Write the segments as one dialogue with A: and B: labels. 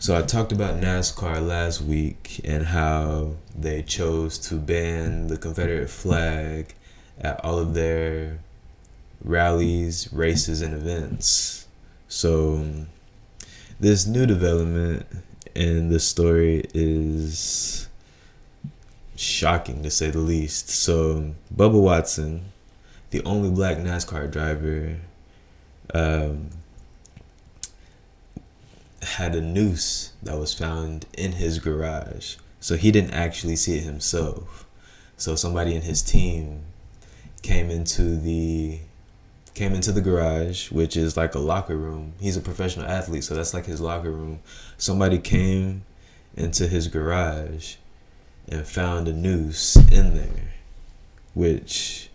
A: So I talked about NASCAR last week and how they chose to ban the Confederate flag at all of their rallies, races, and events. So this new development in the story is shocking to say the least. So Bubba Watson, the only black NASCAR driver, um, had a noose that was found in his garage. So he didn't actually see it himself. So somebody in his team came into the garage, which is like a locker room. He's a professional athlete, so that's like his locker room. Somebody came into his garage and found a noose in there, which,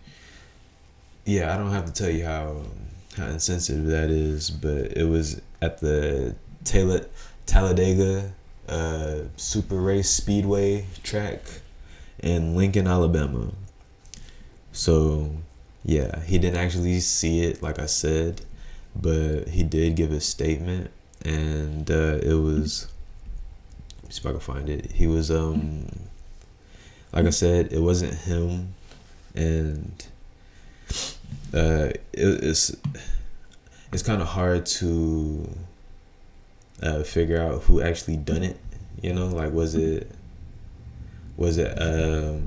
A: yeah, I don't have to tell you how insensitive that is, but it was at the Talladega Super Race Speedway track in Lincoln, Alabama. So yeah, he didn't actually see it, like I said, but he did give a statement, and it was, let me see if I can find it. He was like I said, it wasn't him, and it's kind of hard to figure out who actually done it. You know, like was it a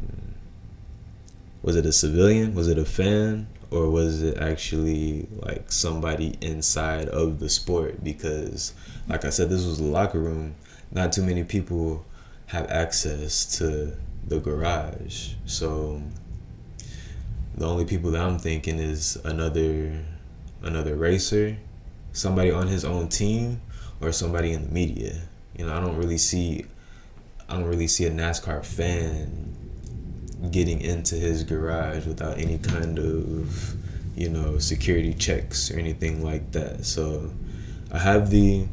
A: civilian? Was it a fan? Or was it actually like somebody inside of the sport? Because, like I said, this was a locker room. Not too many people have access to the garage. So the only people that I'm thinking is another racer, somebody on his own team, or somebody in the media. You know, I don't really see a NASCAR fan getting into his garage without any kind of, security checks or anything like that. So I have the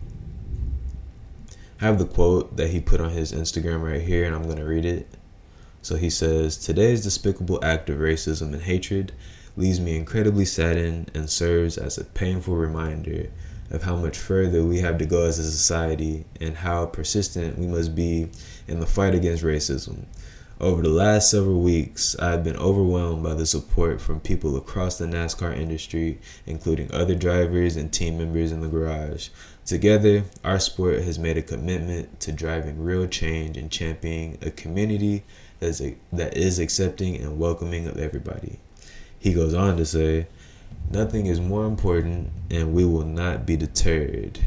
A: quote that he put on his Instagram right here, and I'm going to read it. So he says, "Today's despicable act of racism and hatred leaves me incredibly saddened and serves as a painful reminder of how much further we have to go as a society and how persistent we must be in the fight against racism. Over the last several weeks, I have been overwhelmed by the support from people across the NASCAR industry, including other drivers and team members in the garage. Together, our sport has made a commitment to driving real change and championing a community that is accepting and welcoming of everybody." He goes on to say, "Nothing is more important, and we will not be deterred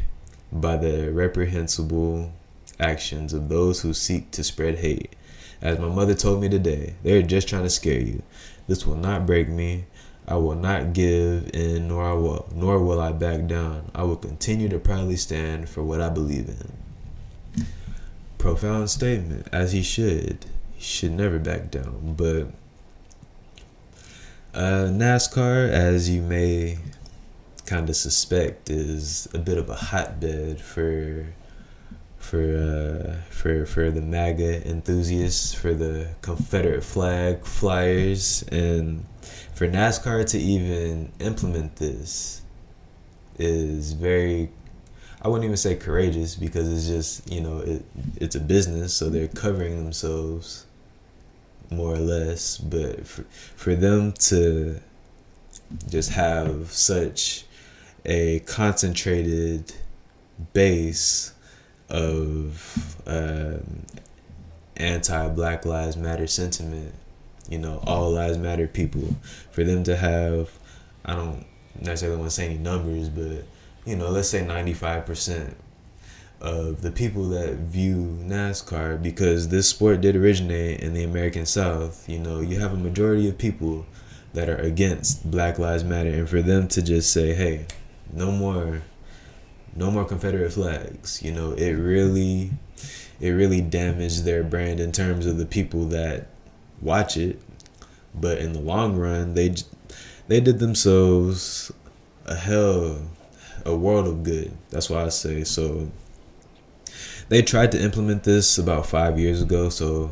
A: by the reprehensible actions of those who seek to spread hate. As my mother told me today, they are just trying to scare you. This will not break me. I will not give in, nor will I back down. I will continue to proudly stand for what I believe in." Profound statement, as he should. He should never back down. But NASCAR, as you may kind of suspect, is a bit of a hotbed for the MAGA enthusiasts, for the Confederate flag flyers, and for NASCAR to even implement this is very, I wouldn't even say courageous, because it's just, it's a business, so they're covering themselves more or less. But for them to just have such a concentrated base of anti-Black Lives Matter sentiment, all lives matter people, for them to have, I don't necessarily want to say any numbers, but let's say 95% of the people that view NASCAR, because this sport did originate in the American South, you have a majority of people that are against Black Lives Matter, and for them to just say, hey, no more Confederate flags, it really damaged their brand in terms of the people that watch it. But in the long run, they did themselves a world of good. That's why I say. So they tried to implement this about 5 years ago. So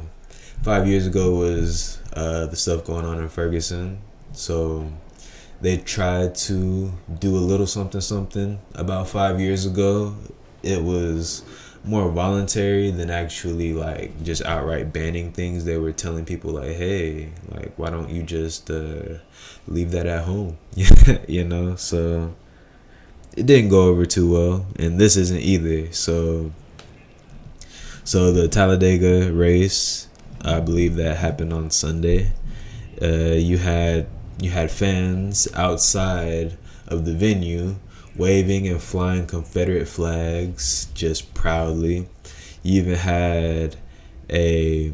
A: 5 years ago was the stuff going on in Ferguson. So they tried to do a little something about 5 years ago, it was more voluntary than actually like just outright banning things. They were telling people like, hey, like why don't you just leave that at home? You know, so it didn't go over too well, and this isn't either. So the Talladega race, I believe that happened on Sunday. You had fans outside of the venue waving and flying Confederate flags just proudly. You even had a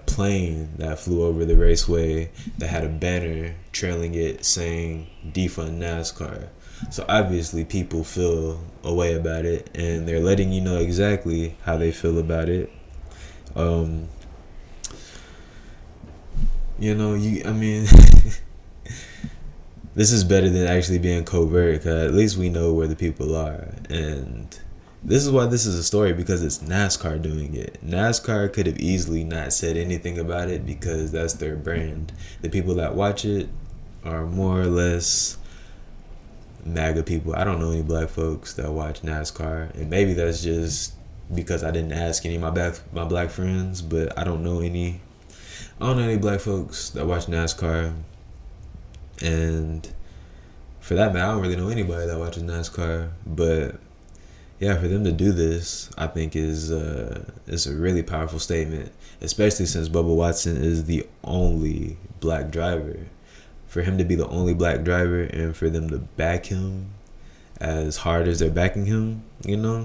A: plane that flew over the raceway that had a banner trailing it saying defund NASCAR. So obviously people feel a way about it, and they're letting you know exactly how they feel about it. Um, I mean, this is better than actually being covert, because at least we know where the people are. And this is why this is a story, because it's NASCAR doing it. NASCAR could have easily not said anything about it because that's their brand. The people that watch it are more or less MAGA people. I don't know any black folks that watch NASCAR, and maybe that's just because I didn't ask any of my black friends. But I don't know any black folks that watch NASCAR, and for that matter, I don't really know anybody that watches NASCAR. But yeah, for them to do this, I think is a really powerful statement, especially since Bubba Watson is the only black driver. For him to be the only black driver, and for them to back him as hard as they're backing him, good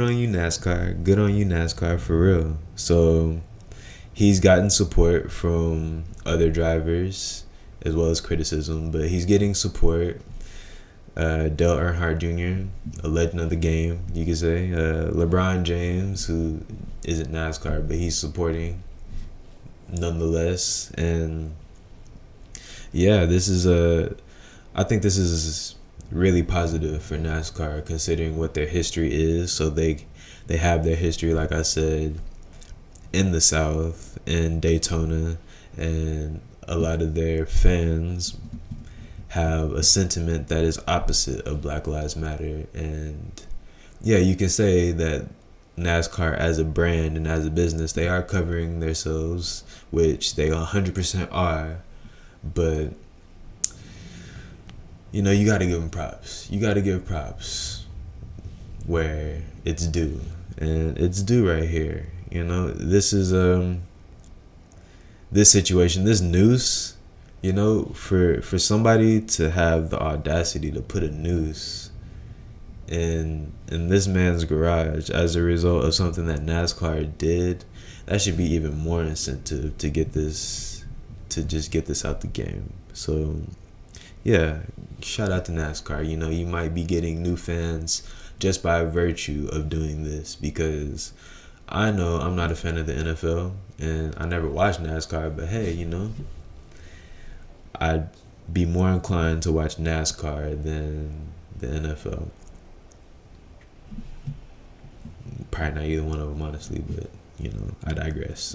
A: on you, NASCAR. Good on you, NASCAR, for real. So he's gotten support from other drivers as well as criticism, but he's getting support. Dale Earnhardt Jr., a legend of the game, you could say. LeBron James, who isn't NASCAR, but he's supporting nonetheless. And yeah, I think this is really positive for NASCAR, considering what their history is. So they have their history, like I said, in the South, in Daytona, and a lot of their fans have a sentiment that is opposite of Black Lives Matter. And yeah, you can say that NASCAR as a brand and as a business, they are covering themselves, which they 100% are. But you got to give them props. You got to give props where it's due, and it's due right here. This is this situation, this noose. For somebody to have the audacity to put a noose in this man's garage as a result of something that NASCAR did, that should be even more incentive to just get this out the game. So yeah, shout out to NASCAR. You might be getting new fans just by virtue of doing this, because I know I'm not a fan of the NFL and I never watched NASCAR, but hey, I'd be more inclined to watch NASCAR than the NFL. Probably not either one of them, honestly, but I digress.